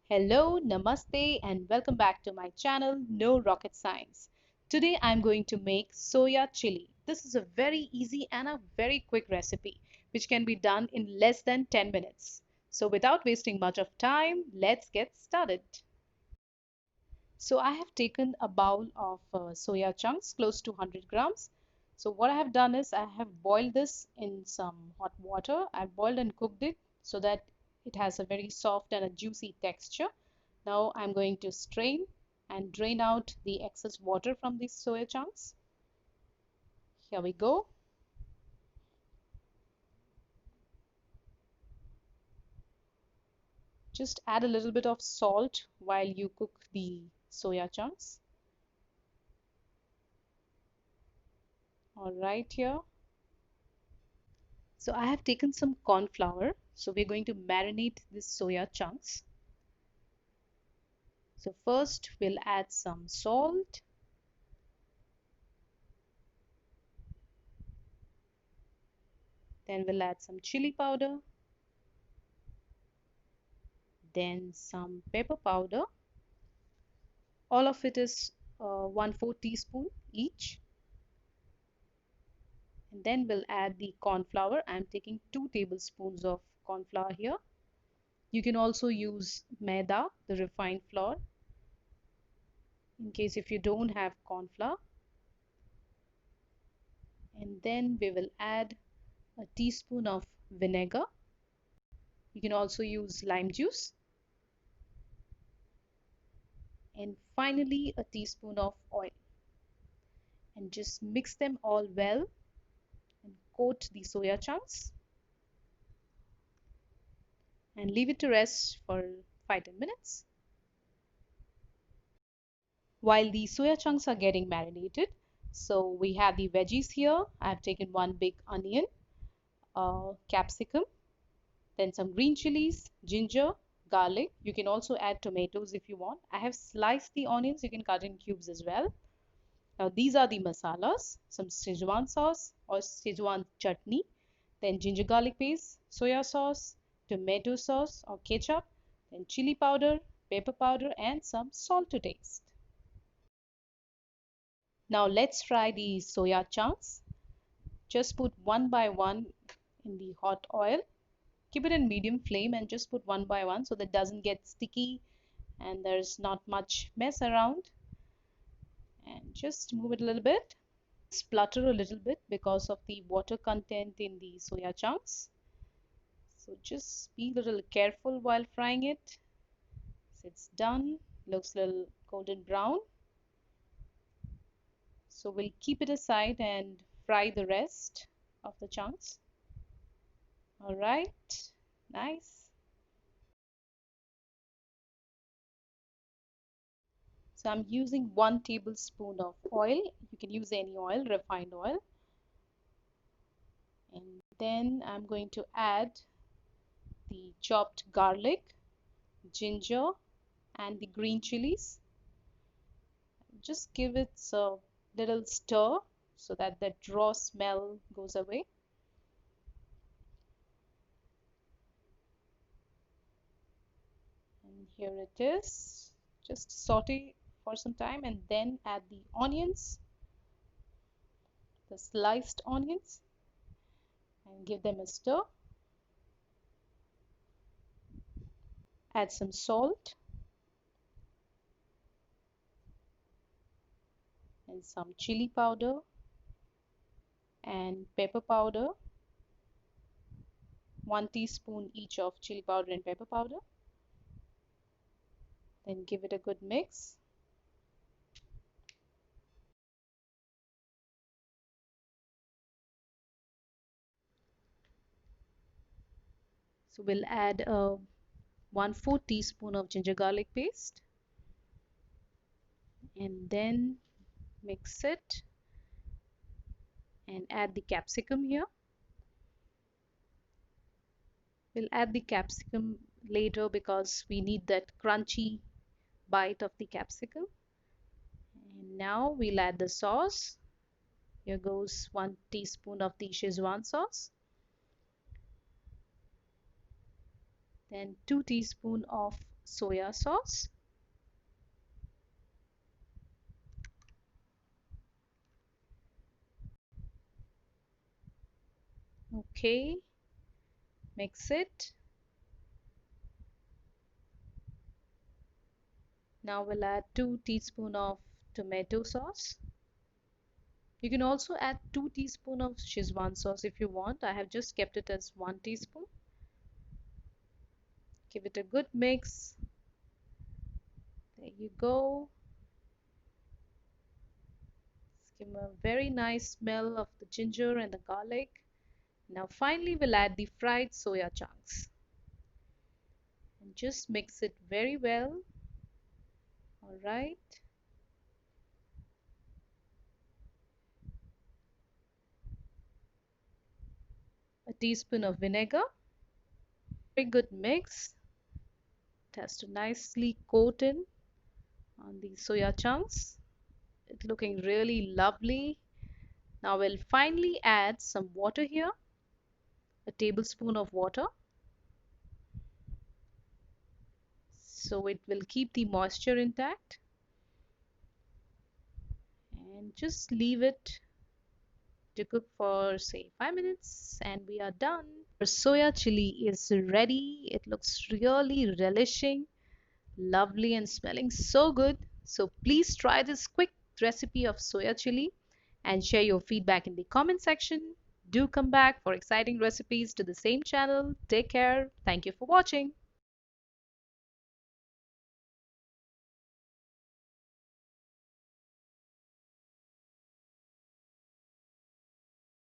Hello, namaste, and welcome back to my channel, No Rocket Science. Today I'm going to make soya chili. This is a very easy and a very quick recipe, which can be done in less than 10 minutes. So without wasting much of time, let's get started. So I have taken a bowl of soya chunks, close to 100 grams. So what I have done is I have boiled this in some hot water. I've boiled and cooked it so that it has a very soft and a juicy texture. Now I'm going to strain and drain out the excess water from these soya chunks. Here we go. Just add a little bit of salt while you cook the soya chunks. All right, here. So I have taken some corn flour. So we're going to marinate these soya chunks. So first we'll add some salt. Then we'll add some chili powder. Then some pepper powder. All of it is 1/4 teaspoon each. And then we'll add the corn flour. I'm taking 2 tablespoons of corn flour here. You can also use maida, the refined flour, in case if you don't have corn flour. And then we will add a teaspoon of vinegar. You can also use lime juice. And finally a teaspoon of oil. And just mix them all well and coat the soya chunks and leave it to rest for 5-10 minutes. While the soya chunks are getting marinated, so we have the veggies here. I've taken one big onion, capsicum, then some green chilies, ginger, garlic. You can also add tomatoes if you want. I have sliced the onions. You can cut in cubes as well. Now these are the masalas, some Schezwan sauce or Schezwan chutney, then ginger garlic paste, soya sauce, tomato sauce or ketchup, then chili powder, pepper powder, and some salt to taste. Now let's fry the soya chunks. Just put one by one in the hot oil. Keep it in medium flame and just put one by one so that it doesn't get sticky and there's not much mess around. And just move it a little bit. Splutter a little bit because of the water content in the soya chunks. So just be a little careful while frying it. So it's done. Looks a little golden brown. So we'll keep it aside and fry the rest of the chunks. All right, nice. So I'm using 1 tablespoon of oil. You can use any oil, refined oil. And then I'm going to add the chopped garlic, ginger, and the green chilies. Just give it a little stir so that the raw smell goes away. And here it is. Just saute for some time and then add the onions, the sliced onions, and give them a stir. Add some salt and some chili powder and pepper powder, 1 teaspoon each of chili powder and pepper powder. Then give it a good mix. So we'll add a 1/4 teaspoon of ginger garlic paste and then mix it and add the capsicum here. We'll add the capsicum later because we need that crunchy bite of the capsicum. And now we'll add the sauce. Here goes 1 teaspoon of the Schezwan sauce. Then 2 teaspoons of soya sauce. Okay, mix it. Now we'll add 2 teaspoons of tomato sauce. You can also add 2 teaspoons of Schezwan sauce if you want. I have just kept it as 1 teaspoon. Give it a good mix. There you go. Give a very nice smell of the ginger and the garlic. Now finally we'll add the fried soya chunks and just mix it very well. All right. A teaspoon of vinegar. Very good mix. It has to nicely coat in on the soya chunks. It's looking really lovely. Now we'll finally add some water here. A tablespoon of water. So it will keep the moisture intact. And just leave it to cook for say 5 minutes and we are done. Our soya chili is ready. It looks really relishing, lovely and smelling so good. So please try this quick recipe of soya chili and share your feedback in the comment section. Do come back for exciting recipes to the same channel. Take care. Thank you for watching.